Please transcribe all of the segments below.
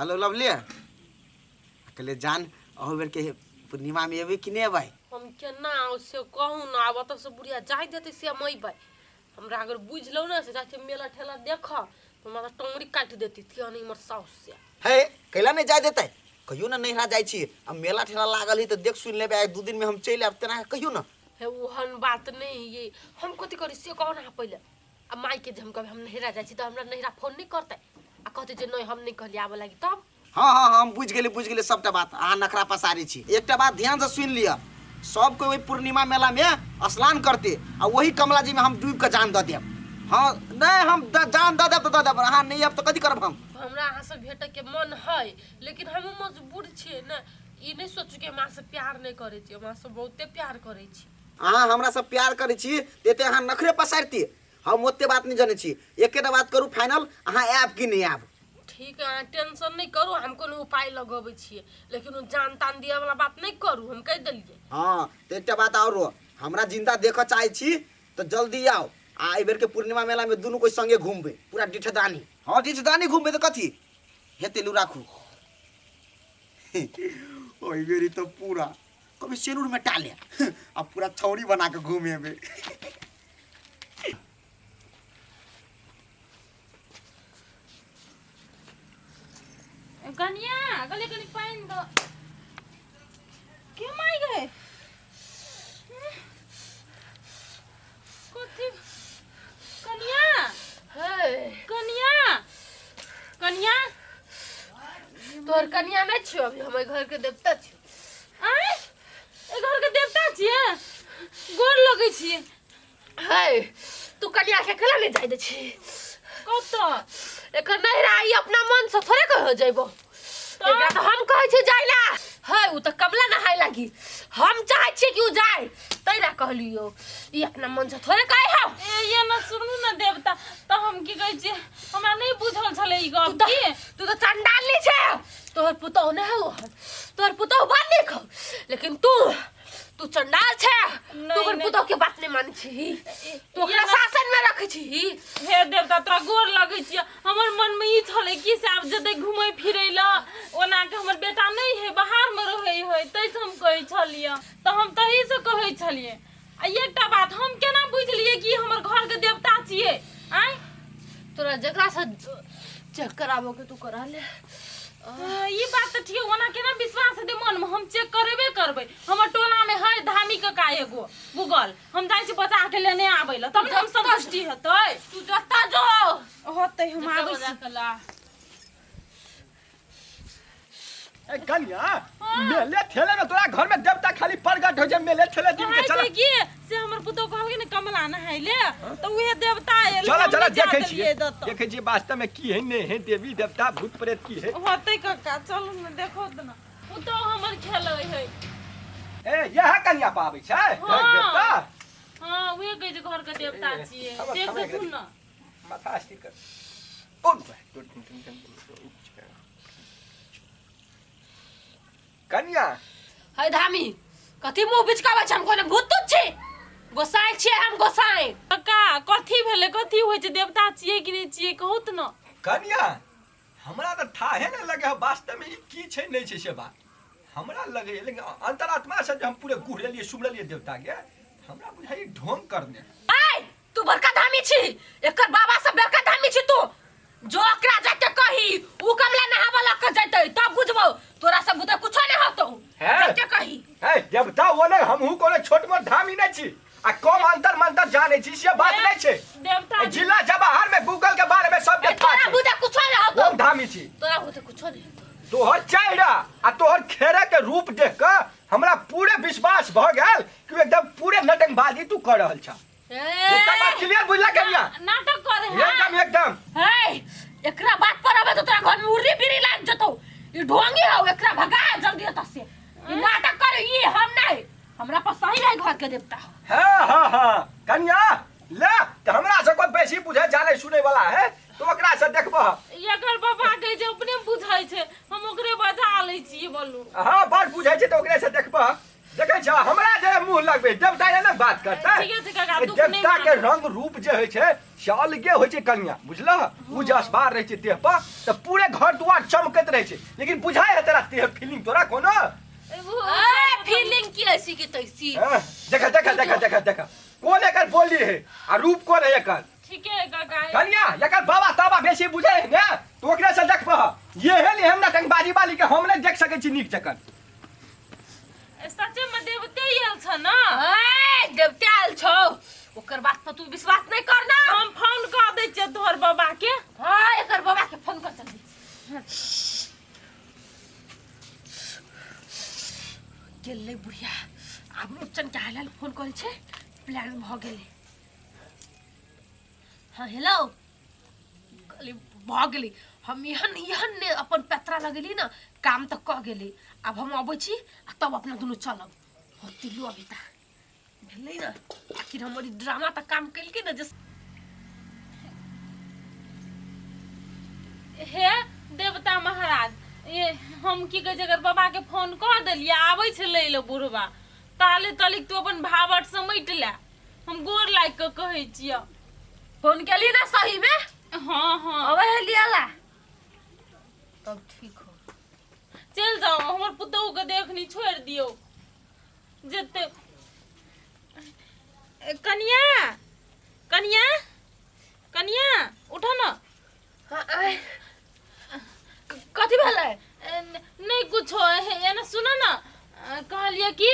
Hello lovely अकेले जान अहो बेर के पूर्णिमा में अबे कि नहीं अबै हम केना से कहूँ ना आब तो से बुढ़िया जाय देते से हम अबै हमरा अगर बुझ लो ना से जाके मेला ठेला देख तो हमरा टंगड़ी काट देती थी नहीं हमर साउस से है कैला नहीं जाय देते कहियो ना नैहरा जाय छी अब मेला ठेला लागल ही तो देख सुन लेबे एक दू दिन में हम चल आब तेना कहियो ना हे ओहन बात नहीं ये हम कथि करी से कहो ना पहले अब माई के हम कभी हम नैहरा जाय छी तो हमरा नैहरा फोन नहीं करते आ कहते जे नहीं हम नहीं कहली आबे लागी तब हाँ हम बुझ गेली सबटा बात अहाँ नखरा पसारी छी एकटा बात ध्यान से सुन लिया सब कोई वही पूर्णिमा मेला में स्नान करते आ वही कमला जी में हम डूब के जान दे देब हाँ नहीं हम जान दे देब तो दे देब अहाँ नहीं अब तो कथी करब हम हमरा अहाँ से भेटे के मन है लेकिन हम मजबूर छिए ना ई नहीं सोचू के हमरा से प्यार नहीं करे छी हमरा से बहुते प्यार करे छी अहाँ हमरा से प्यार करे छी तेते अहाँ नखरे पसारती हम ओते बात नहीं जाने छी एकेटा बात करू फाइनल अहाँ आब कि नहीं आब ठीक है टेंशन नहीं करू हम कोनो उपाय लगाबै छिए लेकिन जान तान दिया वाला बात नहीं करू हम कह देलिए हाँ तो एकटा बात और हमरा जिंदा देख चाहे छी तो जल्दी आओ आ एहि बेर के पूर्णिमा मेला में दुनू कोई संगे घूमबे पूरा डिठदानी हाँ डिठदानी घूमबे तो कथी हेते लू राखू ओहि बेरी तो पूरा कभी सेनुर में टाले अब पूरा छौड़ी बना के घूमेबे कन्या गले गले पाइन दो क्यों माई गए कथी कन्या हे कन्या कन्या तोर कन्या नहीं छियो अभी हमर घर के देवता छियो आय ए घर के देवता छिए गोर लगै छिए हे तू कन्या के केला नहीं जाय दे छी कत एकर नैहरा ई अपना मन से थोड़े कह जइबो एकरा तो हम कहै छी जाइला है उ त कमला नहाय लागी हम चाहै छी कि उ जाय तैरा कहलियो ई अपना मन से थोड़े कहै हो ए ये न सुनू न देवता तो हम की कहै छी हमरा नहीं बुझल छले ई गप की तू तो चंडाली छे तोहर पुतौ ने हो तोहर पुतौ बात नहीं कह लेकिन तू चंडाल छे तोहर पुतौ के बात नहीं मानै छी तू ओकरा शासन में रखै छी हे देवता तोरा गोर लगै छी हमर मन में ई छले कि से आब जदे घुमै फिरै ला ओना के हमर बेटा नहीं है बाहर में रहै है तैसे हम कहै छलिए तो हम तही से कहै छलिए आ एकटा बात हम केना बुझलिए कि हमर घर के देवता छिए आय तोरा जकरा से चेक कराबो के तू करा ले ये बात तो ठीक ओना केना विश्वास दे मन में हम चेक करबे करबै हमर टोला में है धामी के का एगो गूगल हम जाय छी बचा के लेने आबै ल तब हम संतुष्टि हेतै तू जत्ता जो होतै हम आबै सकला ए कन्या मेले ठेले में तोरा घर में देवता खाली प्रगट हो जे मेले ठेले दिन के चल की से हमर पुतो कहलकै ने कमला नहाइले तो उहे देवता आयल चल देखै छी वास्तव में की है ने है देवी देवता भूत प्रेत की है होतै कक्का चलू न देखो त न पुतो हमर खेलै है ए यह कन्या पाबै छै देवता हां उहे कहै छै घर के देवता छिए देख देखू न माथा स्थिर कर कन्या है धामी कथी मुंह बिचकाबै छ हम कोने भूत तुत छी गोसाई छी हम गोसाई कक्का कथी भेले कथी होय छै देवता छिए कि नै छिए कहू त न कन्या हमरा त थाहे न लगे वास्तव में ई की छै नै छै से बात हमरा लगे लेकिन अंतरात्मा से हम पूरे गुहरेलिए सुमरलिए देवता के हमरा बुझाई ढोंग करने आय तू बड़का धामी छी एकर बाबा से बड़का धामी छी तू जो ओकरा जाके कही उ कमला नहावा लग जइतै तब बुझबो तोरा सब बुते कुछो नै होतौ जाके कही है देवता ओने हमहु कोने छोट मोट धामी नै छी आ कम अंतर मंतर जाने छी से बात नै छै देवता जिला जवाहर में गूगल के बारे में सब के तोरा बुते कुछो नै होतौ कौन धामी छी तोरा बुते कुछो नै तोहर चेहरा आ तोहर खेरे के रूप देख के हमरा पूरे विश्वास भ गेल कि एकदम पूरे नटंगबाजी तू कर रहल छ एकटा बात क्लियर बुझला कन्या नाटक करे एकदम हे एकरा बात पर आबे तो तोरा घर में उर्री बिरी लाग जतौ ई ढोंगी हो एकरा भगा जल्दी एत से ई नाटक करे ई हम नै हमरा पर सही नहीं घर के देवता हां कन्या ले त हमरा से कोई बेसी बुझे जाने सुने वाला है तो ओकरा से देखबह एकर बाबा कहै छै अपने बुझाइ छै हम ओकरे बजा लै छी बोलू हां बड़ बुझै छै त ओकरे से देखबह देखै छ हमरा जे मुंह गोर लगबे देवता एना बात करता ठीक है काका दुख नहीं देवता के रंग रूप जे होइ छै से अलगे होइ छै कन्या बुझलह उ जे असबार रहै छै देह पर त पूरे घर दुआर चमकैत रहै छै लेकिन बुझाय है तेरा तेहर फीलिंग तोरा कोनो फीलिंग की ऐसी की तैसी देखा देखा देखा देखा देखा कौन एकर बोली है आ रूप कौन है एकर ठीक है काका कन्या एकर बाबा ताबा बेसी बुझे है ने तो ओकरे से देख पह ये है ले हमरा टंगबाजी वाली के हम नहीं देख सकै छी नीक जकन सच्चे में देवते आयल छ ना देवते आयल छौ ओकर बात पर तू विश्वास नहीं करना हम फोन कर दै छियै तोहर बाबा के हां एकर बाबा के फोन कर जल्दी गेलै बुढ़िया आब रुचन के हाल फोन करे छै प्लान भ गेलै हाँ हेलो गली भ गेलै हम एहन एहन ने अपन पत्रा लगेली ना काम तक क गेली अब हम अबै छी आ तब अपना दुनू चलब होती लो अभी ता भेलै ना आखिर हमारी ड्रामा तक काम कैलकै ना जस हे देवता महाराज ये हम की कहै छै अगर बाबा के फोन कर देलिए आबै छै ले लो बुढ़वा ताले तलिक तू अपन भावट समेट ले हम गोर लाग के कहै छियै फोन केली ना सही में हाँ हाँ अबे लियाला तब ठीक हो चल जाओ हमर पुतहु के देखनी छोड़ दियो जते कन्या कन्या कन्या उठो ना कथी भेलै नहीं कुछ है ना सुनो ना कहलिए कि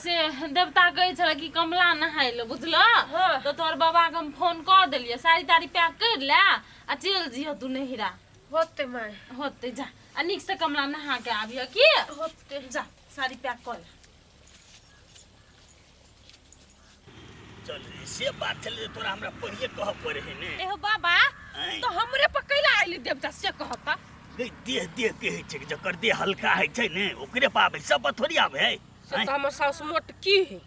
से देवता कहै छल कि कमला नहाय ले बुझल हाँ। तो तोहर बाबा के हम फोन कर देलिए साड़ी ताड़ी पैक कर ले आ चल जियो तू नहिरा होते मैं होते जा आ निक से कमला नहा के आबियो की होते जा साड़ी पैक कर ले चल से बात चले तोरा हमरा पहिले कह पड़े है ने एहो बाबा आँय। तो हमरे पर कैला आइली देवता से कहता देह देह के है छै जकर देह हल्का है छै ने ओकरे पावे सब बात थोड़ी आवे है से तो हमर सास मोट की है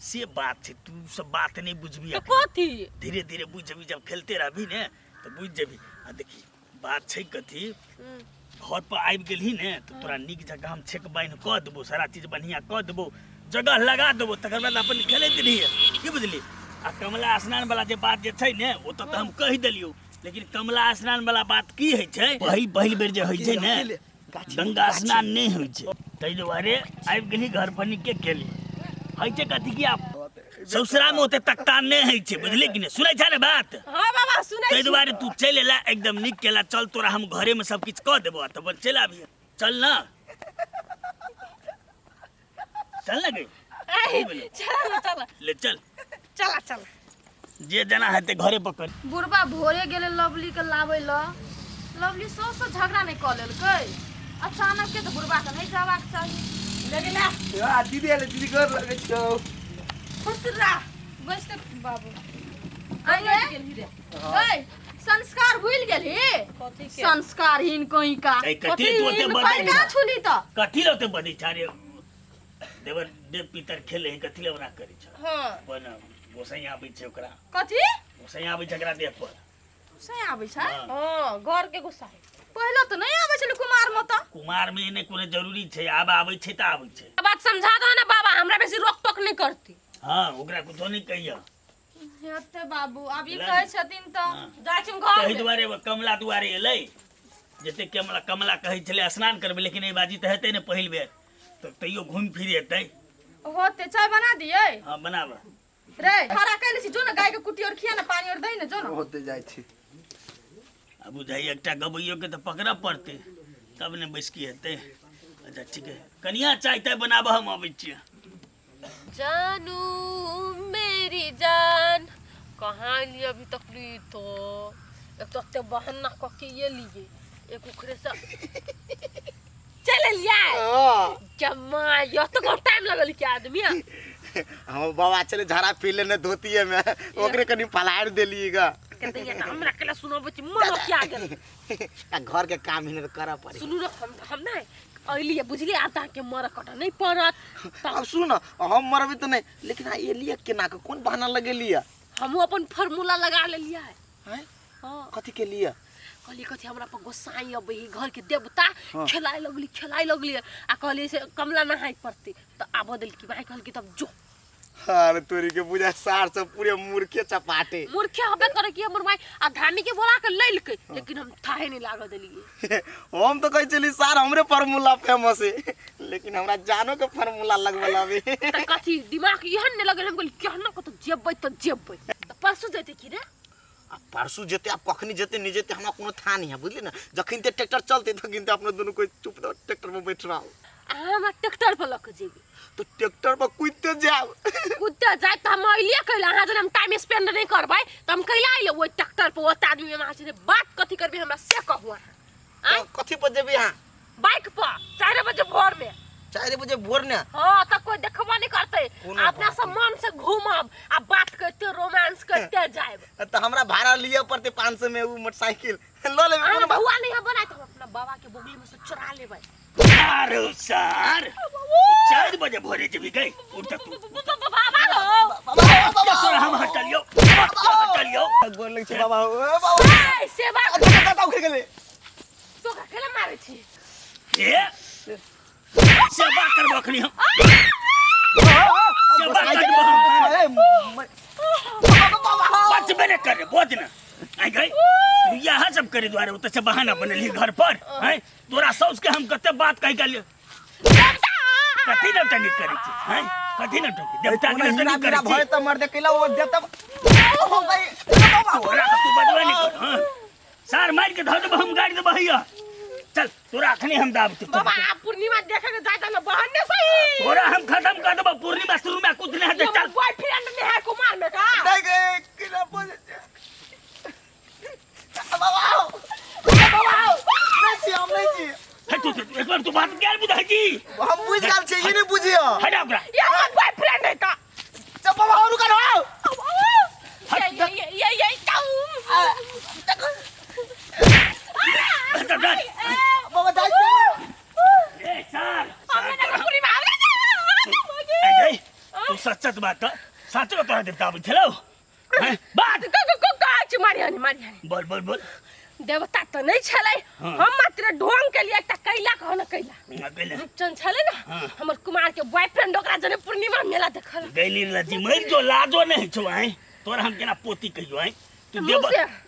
से बात छै तू सब बात नहीं बुझबी तो कथी धीरे धीरे बुझबी जब खेलते रहबी ने तो बुझ जेबी आ देखी बात छै कथी घर पर आबि गेलही ने तो तोरा नीक जगह हम छेक बाइन क देबो सारा चीज बढ़िया क देबो जगह लगा देबो तकर बाद अपन खेलैत रहिए की बुझली आ कमला स्नान वाला जे बात जे छै ने ओ तो हम कहि देलियो लेकिन कमला स्नान वाला बात की है छै पहिल बेर जे होइ छै ने गंगा स्नान नहीं होइ छै तै दुआरे आबि गेली घर पर के केली होइ छै कथी की आप ससुरा में ओते तकता नहीं होइ छै बुझली कि नहीं सुनै छै ने बात हां बाबा सुनै तै दुआरे तू चल एला एकदम निक केला चल तोरा हम घरे में सब कुछ कह देबो तब चल आबी चल ना चल ना गई चला ले चल चला चला जे जना हेते घरे पकड़ बुढ़बा भोरे गेले लवली के लाबै ल लवली सौसे झगड़ा नहीं कऽ लेलकै अचानक के तो बुढ़बा के नहीं जाबाक चाही ले गेला आ दीदी आले दीदी गोर लगै छौ खुश रह बैस के बाबू आइए ए संस्कार भूल गेली कथी के संस्कारहीन कोई का ए, कथी तू ओते बदल का छुली त कथी लते बदी छारे देवर देव पितर खेले कथी ले ओरा करै छ हां बन गोसाई आबै छै ओकरा कथी गोसाई आबै छै एकरा देह पर से आबै छै हां घर के गुस्सा पहिले त नहीं आबै छलै कुमार में त कुमार में ने कोनो जरूरी छै आब आबै छै त आबै छै बात समझा दो ना बाबा हमरा बेसी रोक टोक नहीं करती हां ओकरा कुछो नहीं कहिया हेते बाबू अब ई कहै छथिन त जाइ छी घर तहि दुआरे कमला दुआरे एलै जते कमला कहै छलै स्नान करबै लेकिन एहि बाजी त हेतै ने पहिल बेर तो तैयो घूम फिर एतै होते चाय बना दियै हां बनाब रे खरा कैले छी जो ना गाय के कुटी और खिया ना पानी और दई ना जो ना होते जाइ छी अब बुझाइ एकटा गबैयो के त पकड़ा पड़तै तब ने बैस की हेतै अच्छा ठीक है कनिया चाय ताय बनाब हम आबै छियै जानू मेरी जान कहाँ लिए अभी तक ली तो एक तो ते बहन ना कह के ये लिए एक उखरे से चले लिया जम्मा यो तो बहुत टाइम लगल के आदमी हम बाबा चले झाड़ा पी लेने धोतिए में ओकरे कनी फलाड़ देलिएगा कहते ये हमरा केला सुनाबे छी मन क्या गेल आ घर के काम ही करऽ पड़ी सुनू ना हम ना अइलिए बुझलिए आता के मर कटा नहीं पड़त अब सुन न हम मरबे तो नहीं लेकिन आ एलिए केना के कोन बहाना लगेलिए हम अपन फार्मूला लगा ले लिया है हैं हां कथी के लिए कहली कथी हमरा पर गोसाई अब ही घर के देवता खिलाए लगली आ कहली से कमला नहाई पड़ती तो आबो दिल की भाई कहल की तब जो अरे तोरी के बुझा सार से पूरे मुर्खे चपाटे मूर्खे हबे करे कि हमर माई आ धामी के बोला के ले लेके लेकिन हम थाहे नहीं लाग देलिए। हम तो कह चली सार हमरे फार्मूला फेमस है लेकिन हमरा जानो के फार्मूला लगवला बे त कथी दिमाग यहन ने लगल हम कहली केहना को तो जेबै त जेबै त परसु जते की रे आ परसू जेते आप कखनी जेते नहीं जेते हमरा कोनो था नहीं है बुझली ना जखन ते ट्रैक्टर चलते तखन ते अपने दोनों कोई चुप ट्रैक्टर में बैठ रहा हम ट्रैक्टर पर लक जेबे तो ट्रैक्टर पर कूदते जाओ कुत्ता जाय त हम अइले कहला हां जब हम टाइम स्पेंड नहीं करबै त हम कहला आइले वो ट्रैक्टर पर वो आदमी में से बात कथी करबे हमरा से कहू तो कथी पर जेबे हां बाइक पर 4 बजे भोर में 4 बजे भोर ने हाँ तब कोई देखबा नहीं करते अपना सब मन से घूमब आ बात करते रोमांस करते जाएब तो हमरा भाड़ा लिए पड़ते 500 में वो मोटरसाइकिल लो ले अरे बउआ नहीं है बनाए तो अपना बाबा के बगली में से चुरा लेबै अरे सर 4 बजे भोरे जबी गई उठ तू बाबा हो तोरा हम हटलियो बोल लग छै बाबा ओ बाबा ए सेवा कता उठ गेले तो का खेला मारे छी ए सेवा करबो अखनी हम सेवा करबो बच बने करे बोझ ना आई गई तू यहाँ सब करे द्वारे उत से बहाना बनली घर पर हैं तोरा सौस के हम कते बात कहि गेलियो कथी न टंगी करे छी हैं कथी न टंगी देवता के टंगी करे भय त मर दे कैला वो देता हो गई तोरा तू बदवा नहीं कर हां सार मार के धर दे हम गाड़ी दे भैया चल तोरा अखनी हम दाब के बाबा आप पूर्णिमा देखे के जाता ना बहन सही तोरा हम खत्म कर देबो पूर्णिमा शुरू में कुछ नहीं है चल बॉयफ्रेंड ने है कुमार में का नहीं गए किला बोल बाबा बाबा नहीं छी हम नहीं छी है तू एक बार तू बात क्या बुझाई जी हम बुझ गेल छी ई नहीं बुझियो हटा ओकरा ये हमार बॉयफ्रेंड है का चल बाबा और कर ये हट डर बाबा जाई ए सर हमने ना पूरी मामला ए गई तू सच्चा बात सच को तोरा देवता बुझलो हैं बात को मारी बोल बोल बोल देवता तो नहीं छले हम मात्र ढोंग के लिए एकटा कैला कहो न कैला गइले चन छले ना हमर कुमार के बॉयफ्रेंड ओकरा जने पूर्णिमा मेला देखल गइली लजी मर जो लाजो नहीं छो हैं तोरा हम केना पोती कहियो हैं तू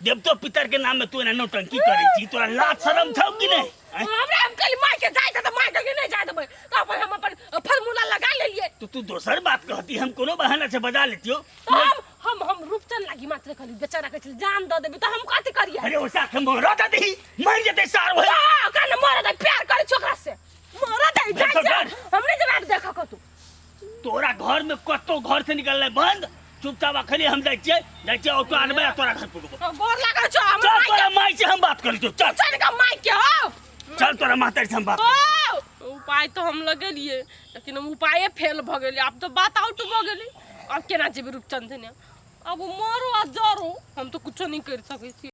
देवतो पितर के नाम में तू एना नौटंकी करे छी तोरा लाज शरम छौ कि नहीं हमरा हम कल मार के जाय त मार के नहीं जाय देबै तो अपन हम अपन फार्मूला लगा लेलिए तू दोसर बात कहती हम कोनो बहाना से बजा लेतियो हम रूपचंद लागी मात्र कहली बेचारा के जान द देबी त हम कथि करिए अरे ओ साथ मोरा द दही मर जते सार हो ओकरा मोरा द प्यार करे छोकरा से मोरा द जाय हमने जवाब देखा को तू तोरा घर में कतो घर से निकलले बंद चुपचाप अखनी हम जाय छे ऑटो आनबे तोरा घर पुगबो गोर लगा छ हम चल तोरा माई से हम बात करी तो चल चल का माई के हो चल तोरा माता से हम बात उपाय तो हम लगेलिए लेकिन हम उपाय फेल भ गेली अब तो बात आउट भ गेली अब केना जेबे रूपचंद ने अब मरो आ जरो हम तो कुछ नहीं कर सकै छी।